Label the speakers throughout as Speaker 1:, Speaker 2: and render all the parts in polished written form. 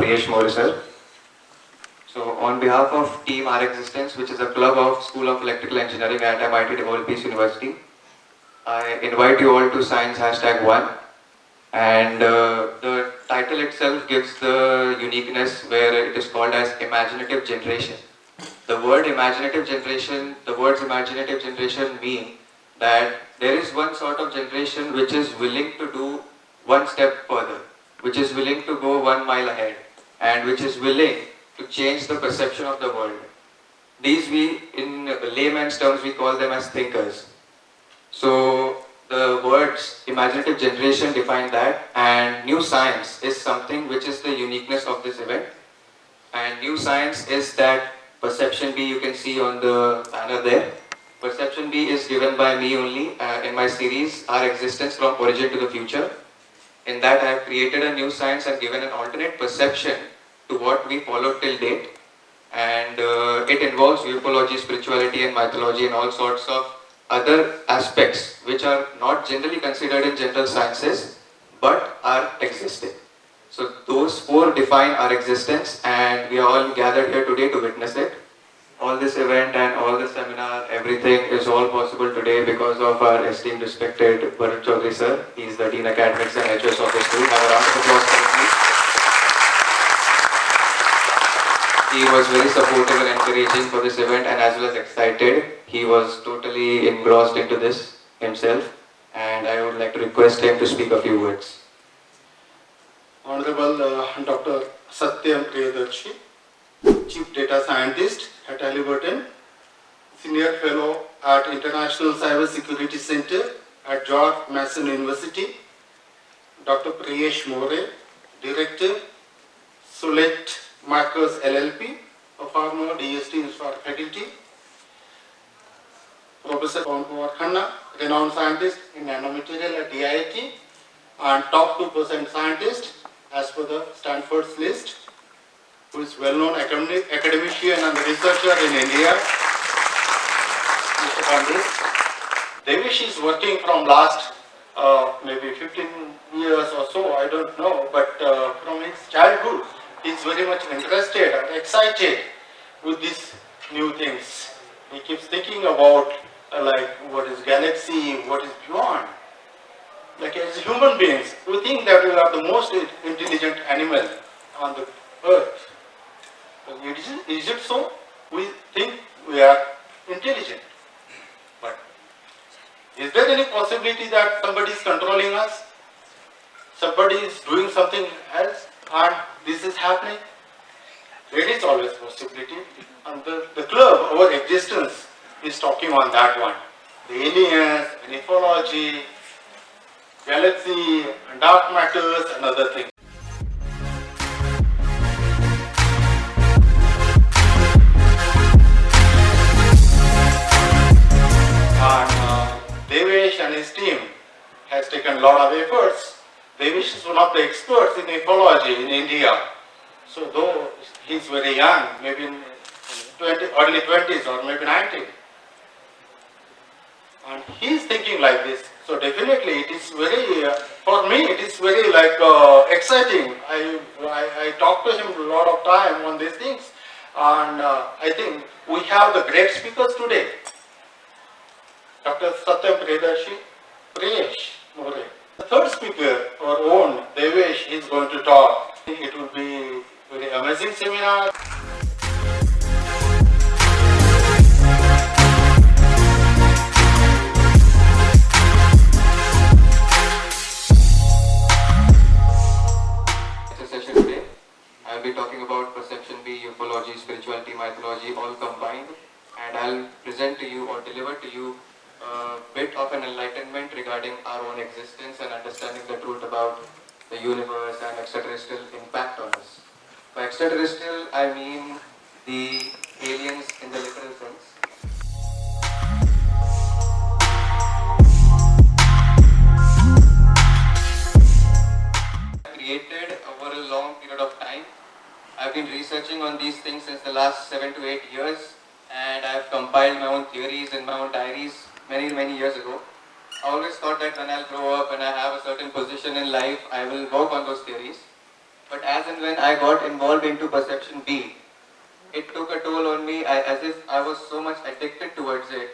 Speaker 1: Priyesh More, sir. So, on behalf of Team Our Existence, which is a club of School of Electrical Engineering at MIT-WPU University, I invite you all to Science #1. And the title itself gives the uniqueness where it is called as Imaginative Generation. The words imaginative generation mean that there is one sort of generation which is willing to do one step further, which is willing to go 1 mile ahead, and which is willing to change the perception of the world. These in layman's terms, we call them as thinkers. So the words imaginative generation define that, and new science is something which is the uniqueness of this event. And new science is that perception B you can see on the banner there. Perception B is given by me only in my series Our Existence from Origin to the Future. In that I have created a new science and given an alternate perception to what we followed till date. And it involves UFOLOGY, spirituality and mythology and all sorts of other aspects which are not generally considered in general sciences but are existing. So those four define our existence, and we are all gathered here today to witness it. All this event and all the seminar, everything is all possible today because of our esteemed, respected Varun Chaudhary sir. He is the Dean Academics and HOS of the school. Have a round of applause for him, please. He was very supportive and encouraging for this event, and as well as excited. He was totally engrossed into this himself, and I would like to request him to speak a few words.
Speaker 2: Honorable Dr. Satyam Priyadarshy, Chief Data Scientist at Halliburton, Senior Fellow at International Cyber Security Center at George Mason University, Dr. Priyesh More, Director, Select Markers LLP, a former DST Institute faculty, Professor Devesh Khanna, renowned scientist in nanomaterial at DIIT, and top 2% scientist as per the Stanford's list, who is well-known academician and researcher in India. Mr. Pandit. Devesh is working from last maybe 15 years or so, I don't know, but from his childhood, he is very much interested and excited with these new things. He keeps thinking about like what is galaxy, what is beyond. Like as human beings, we think that we are the most intelligent animal on the earth. Is it so? We think we are intelligent. But is there any possibility that somebody is controlling us? Somebody is doing something else and this is happening? There is always possibility. And the club, our existence, is talking on that one. The aliens, mythology, galaxy, and dark matters and other things. And Devesh and his team has taken a lot of efforts. Devesh is one of the experts in ecology in India. So though he's very young, maybe in early 20s or maybe 19, and he's thinking like this. So definitely it is very, for me it is very like exciting. I talk to him a lot of time on these things, and I think we have the great speakers today. Dr. Satyam Priyadarshy, Priyesh More. The third speaker, our own Devesh, is going to talk. It will be a very amazing seminar.
Speaker 1: I'll be talking about perception B, ufology, spirituality, mythology, all combined, and I'll present to you or deliver to you a bit of an enlightenment regarding our own existence and understanding the truth about the universe and extraterrestrial impact on us. By extraterrestrial, I mean the aliens in the literal sense. Created over a long period of time. I've been researching on these things since the last 7 to 8 years, and I've compiled my own theories in my own diaries many years ago. I always thought that when I'll grow up and I have a certain position in life, I will work on those theories. But as and when I got involved into perception B, it took a toll on me as if I was so much addicted towards it.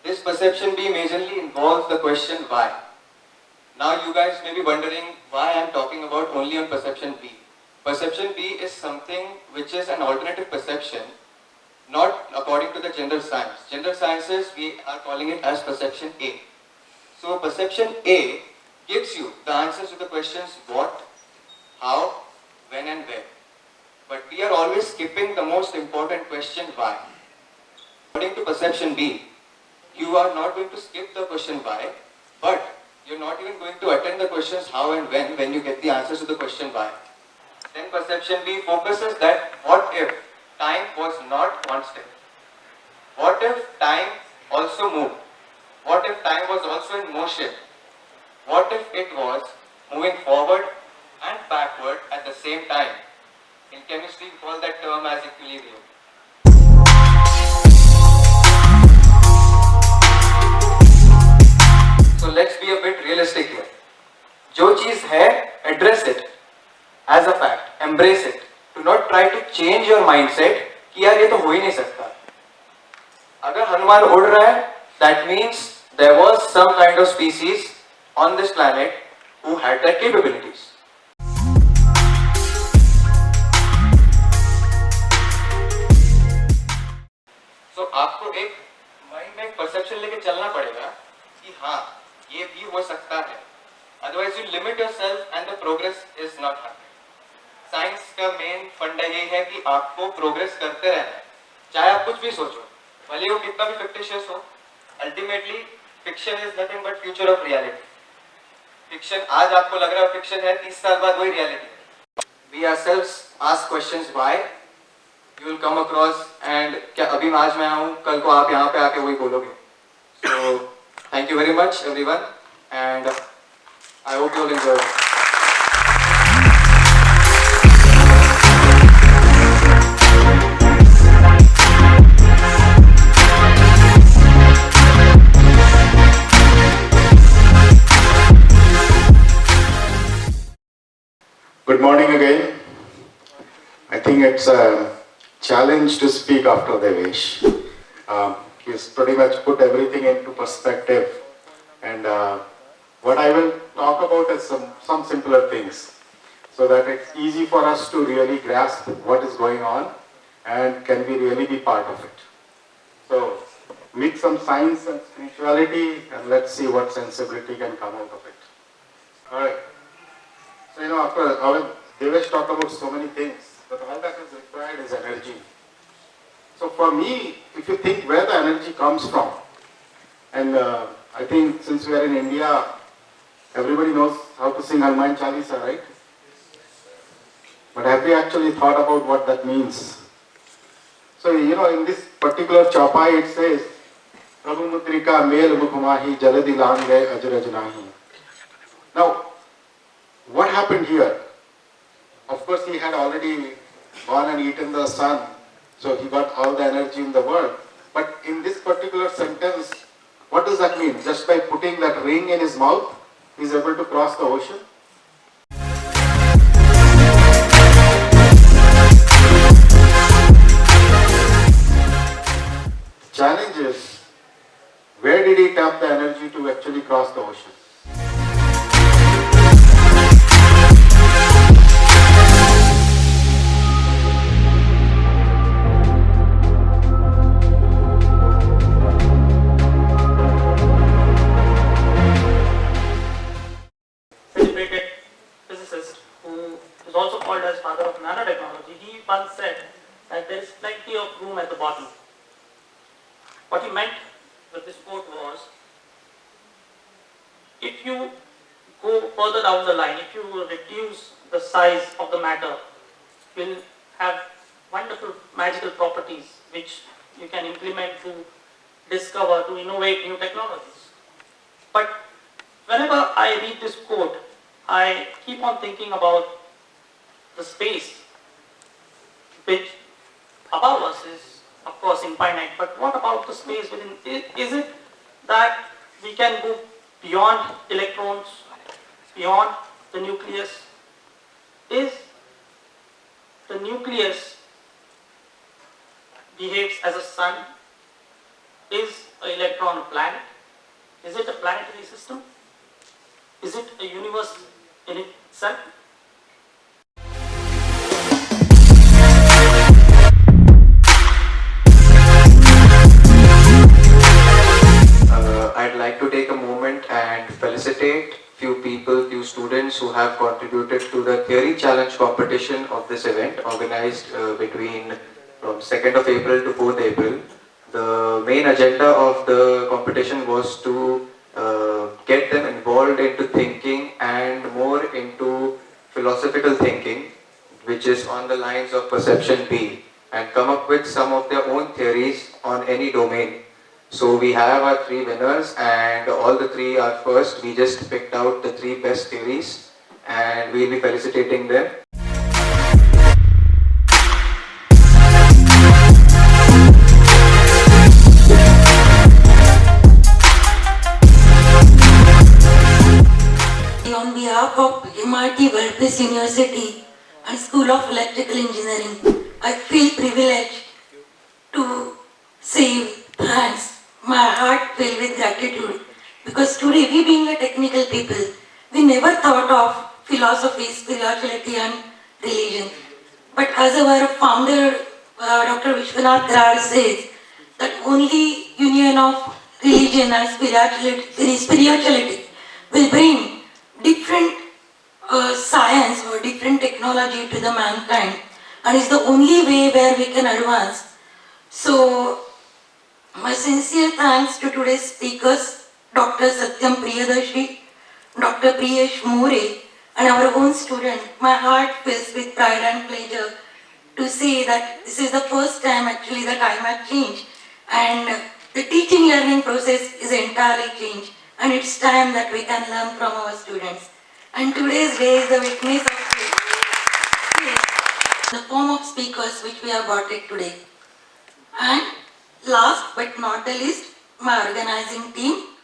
Speaker 1: This perception B majorly involves the question why. Now you guys may be wondering why I am talking about only on perception B. Perception B is something which is an alternative perception, not according to the general science. General sciences, we are calling it as perception A. So perception A gives you the answers to the questions what, how, when and where. But we are always skipping the most important question why. According to perception B, you are not going to skip the question why, but you're not even going to attend the questions how and when you get the answers to the question why. Then perception B focuses that what if time was not constant? What if time also moved? What if time was also in motion? What if it was moving forward and backward at the same time? In chemistry, we call that term as equilibrium. So let's be a bit realistic here. जो चीज है, address it as a fact, embrace it. Do not try to change your mindset कि यार ये तो हो ही नहीं सकता. अगर हनुमान उड़ रहा है, that means there was some kind of species on this planet who had that capabilities. So आपको एक माइंड में परसेप्शन लेके चलना पड़ेगा कि हाँ ये भी हो सकता है. Otherwise you limit yourself and the progress is not happening. Science का मेन फंडा ये है कि आपको प्रोग्रेस करते रहना है, चाहे आप कुछ भी सोचो, भले वो कितना भी फिक्टिशियस हो. Ultimately fiction is nothing but future of reality. Fiction आज आपको लग रहा है फिक्शन है, 30 साल बाद वही रियलिटी है. We ourselves ask questions why, you will come across and क्या अभी मैं आज मैं आऊं, कल को आप यहाँ पे आके वही बोलोगे. So thank you very much everyone and I hope you all enjoy.
Speaker 2: Good morning again. I think it's a challenge to speak after Devesh. He's pretty much put everything into perspective, and what I will talk about is some simpler things so that it's easy for us to really grasp what is going on and can we really be part of it. So mix some science and spirituality and let's see what sensibility can come out of it. Alright. So after our Devesh talked about so many things, but all that is required is energy. So for me, if you think where the energy comes from, and I think since we are in India, everybody knows how to sing Hanuman Chalisa, right? But have we actually thought about what that means? So in this particular chaupai it says, Prabhu Mutrika Mel Mukhumahi Jaladi Lange Ajrajnahi. Now, what happened here? Of course, he had already gone and eaten the sun, so he got all the energy in the world. But in this particular sentence, what does that mean? Just by putting that ring in his mouth, he's able to cross the ocean? Challenge is, where did he tap the energy to actually cross the ocean?
Speaker 3: What he meant with this quote was, if you go further down the line, if you reduce the size of the matter, you will have wonderful magical properties which you can implement to discover, to innovate new technologies. But whenever I read this quote, I keep on thinking about the space which above us is of course infinite, but what about the space within? Is it that we can go beyond electrons beyond the nucleus? Is the nucleus behaves as a sun? Is an electron a planet? Is it a planetary system? Is it a universe in itself?
Speaker 1: I'd like to take a moment and felicitate few people, few students who have contributed to the theory challenge competition of this event organized between from 2nd of April to 4th April. The main agenda of the competition was to get them involved into thinking and more into philosophical thinking, which is on the lines of perception B, and come up with some of their own theories on any domain. So we have our 3 winners, and all the 3 are first. We just picked out the 3 best theories and we'll be felicitating them.
Speaker 4: On behalf of MIT-WPU University and School of Electrical Engineering, I feel privileged to say thanks. My heart filled with gratitude because today we being a technical people, we never thought of philosophy, spirituality and religion. But as our founder, Dr. Vishwanath says, that only union of religion and spirituality will bring different science or different technology to the mankind, and is the only way where we can advance. So my sincere thanks to today's speakers, Dr. Satyam Priyadarshy, Dr. Priyesh More, and our own student. My heart fills with pride and pleasure to say that this is the first time actually the time has changed, and the teaching learning process is entirely changed, and it's time that we can learn from our students. And today's day is the witness of the form of speakers which we have got it today. And last but not the least, my organizing team,